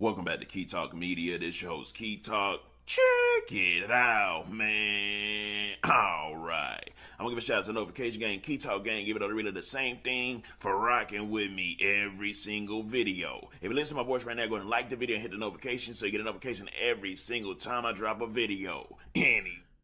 Welcome back to Key Talk Media. This your host, Key Talk. Check it out, man. All right. I'm going to give a shout out to Notification Gang, Key Talk Gang. Give it a really the same thing for rocking with me every single video. If you listen to my voice right now, go ahead and like the video and hit the notification so you get a notification every single time I drop a video.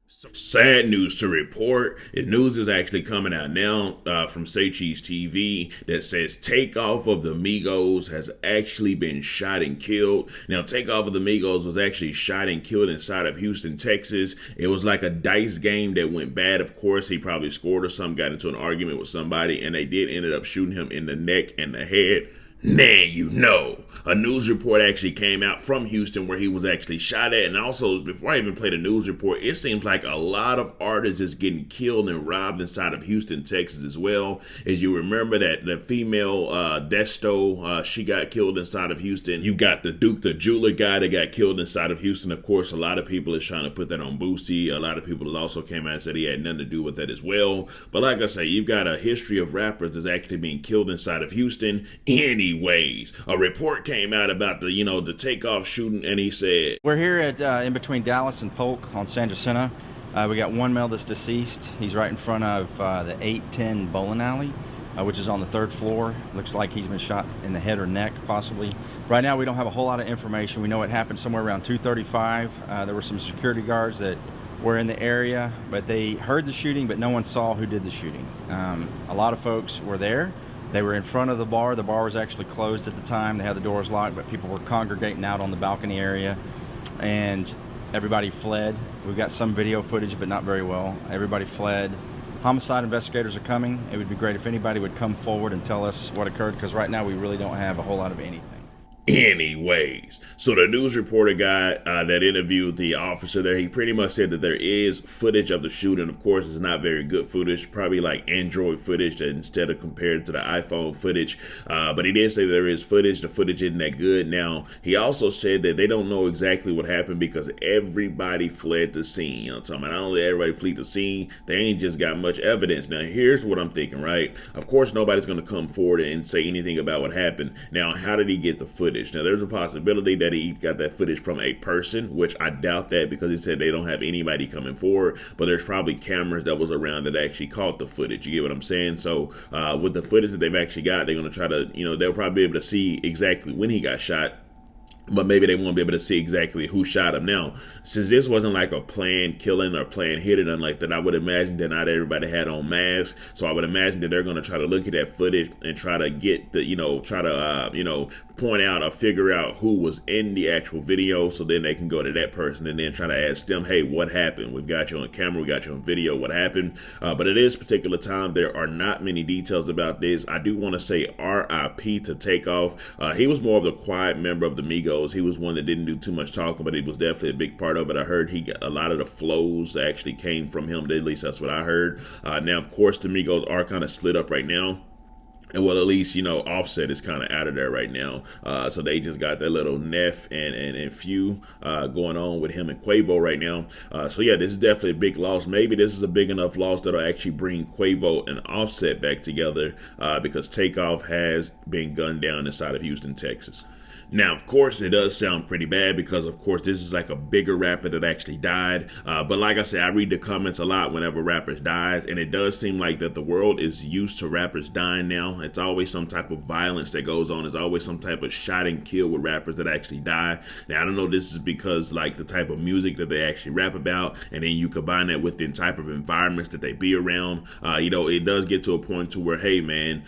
Sad news to report. The news is actually coming out now from Say Cheese TV that says Takeoff of the MIGOS has actually been shot and killed. Now, Takeoff of the MIGOS was actually shot and killed inside of Houston, Texas. It was like a dice game that went bad. Of course, he probably scored or something, got into an argument with somebody, and they did ended up shooting him in the neck and the head. Now you know. A news report actually came out from Houston where he was actually shot at. And also, before I even play the news report, it seems like a lot of artists is getting killed and robbed inside of Houston, Texas as well. As you remember that the female Desto, she got killed inside of Houston. You've got the Duke the Jeweler guy that got killed inside of Houston. Of course, a lot of people is trying to put that on Boosie. A lot of people also came out and said he had nothing to do with that as well. But like I say, you've got a history of rappers that's actually being killed inside of Houston. Anyways, a report came out about the Takeoff shooting, and he said, we're here at in between Dallas and Polk on San Jacinto. We got one male that's deceased. He's right in front of the 810 bowling alley, which is on the 3rd floor. Looks like he's been shot in the head or neck, possibly. Right now, we don't have a whole lot of information. We know it happened somewhere around 2:35. There were some security guards that were in the area, but they heard the shooting, but no one saw who did the shooting. A lot of folks were there. They were in front of the bar. The bar was actually closed at the time. They had the doors locked, but people were congregating out on the balcony area, and everybody fled. We've got some video footage, but not very well. Everybody fled. Homicide investigators are coming. It would be great if anybody would come forward and tell us what occurred, because right now we really don't have a whole lot of anything. Anyways, so the news reporter guy that interviewed the officer there, he pretty much said that there is footage of the shooting. Of course, it's not very good footage, probably like Android footage that instead of compared to the iPhone footage. But he did say there is footage. The footage isn't that good. Now, he also said that they don't know exactly what happened because everybody fled the scene. You know what I'm talking about? Not only everybody fled the scene, they ain't just got much evidence. Now, here's what I'm thinking, right? Of course, nobody's going to come forward and say anything about what happened. Now, how did he get the footage? Now, there's a possibility that he got that footage from a person, which I doubt that because he said they don't have anybody coming forward, but there's probably cameras that was around that actually caught the footage. You get what I'm saying? So with the footage that they've actually got, they're going to try to, they'll probably be able to see exactly when he got shot, but maybe they won't be able to see exactly who shot him. Now, since this wasn't like a planned killing or planned hit or nothing like that, I would imagine that not everybody had on masks. So I would imagine that they're going to try to look at that footage and try to get the, point out or figure out who was in the actual video. So then they can go to that person and then try to ask them, hey, what happened? We've got you on camera. We got you on video. What happened? But at this particular time, there are not many details about this. I do want to say RIP to Takeoff. He was more of the quiet member of the MIGOS. He was one that didn't do too much talking, but he was definitely a big part of it. I heard he got a lot of the flows actually came from him. At least that's what I heard. Now, of course, the MIGOS are kind of split up right now. And well, at least, Offset is kind of out of there right now. So they just got that little Neff and Few going on with him and Quavo right now. So yeah, this is definitely a big loss. Maybe this is a big enough loss that'll actually bring Quavo and Offset back together because Takeoff has been gunned down inside of Houston, Texas. Now, of course, it does sound pretty bad because, of course, this is like a bigger rapper that actually died. But like I said, I read the comments a lot whenever rappers dies, and it does seem like that the world is used to rappers dying now. It's always some type of violence that goes on. There's always some type of shot and kill with rappers that actually die. Now, I don't know if this is because, like, the type of music that they actually rap about, and then you combine that with the type of environments that they be around. It does get to a point to where, hey, man,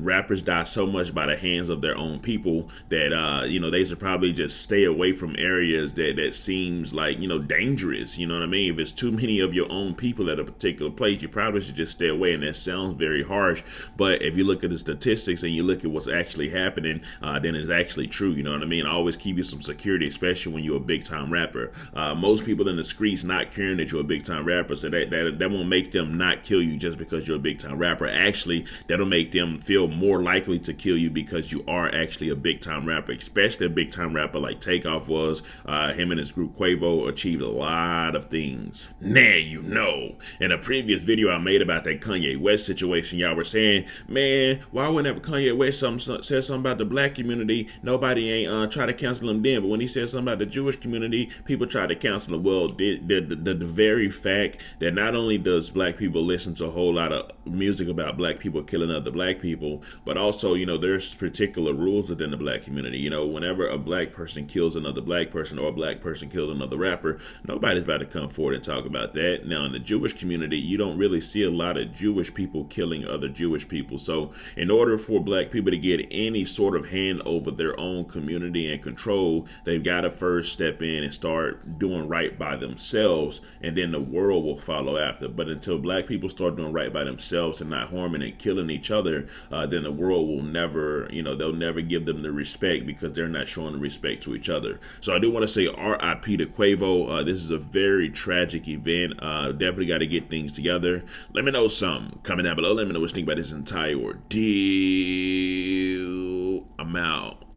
rappers die so much by the hands of their own people that they should probably just stay away from areas that seems like, dangerous. You know what I mean? If it's too many of your own people at a particular place, you probably should just stay away. And that sounds very harsh. But if you look at the statistics and you look at what's actually happening, then it's actually true. You know what I mean? Always keep you some security, especially when you're a big time rapper. Most people in the streets not caring that you're a big time rapper. So that won't make them not kill you just because you're a big time rapper. Actually, that'll make them feel more likely to kill you because you are actually a big time rapper. especially a big time rapper like Takeoff was. Him and his group Quavo achieved a lot of things. Now you know. In a previous video I made about that Kanye West situation, y'all were saying, man, why whenever Kanye West said something about the black community, nobody ain't try to cancel him then, but when he said something about the Jewish community, people try to cancel him. Well, the very fact that not only does black people listen to a whole lot of music about black people killing other black people, but also, you know, there's particular rules within the black community. You know, whenever a black person kills another black person or a black person kills another rapper, nobody's about to come forward and talk about that. Now, in the Jewish community, you don't really see a lot of Jewish people killing other Jewish people. So in order for black people to get any sort of hand over their own community and control, they've got to first step in and start doing right by themselves, and then the world will follow after. But until black people start doing right by themselves and not harming and killing each other, then the world will never, you know, they'll never give them the respect because they're not showing the respect to each other. So I do want to say RIP to Quavo. This is a very tragic event. Definitely got to get things together. Let me know something. Comment down below. Let me know what you think about this entire ordeal. I'm out.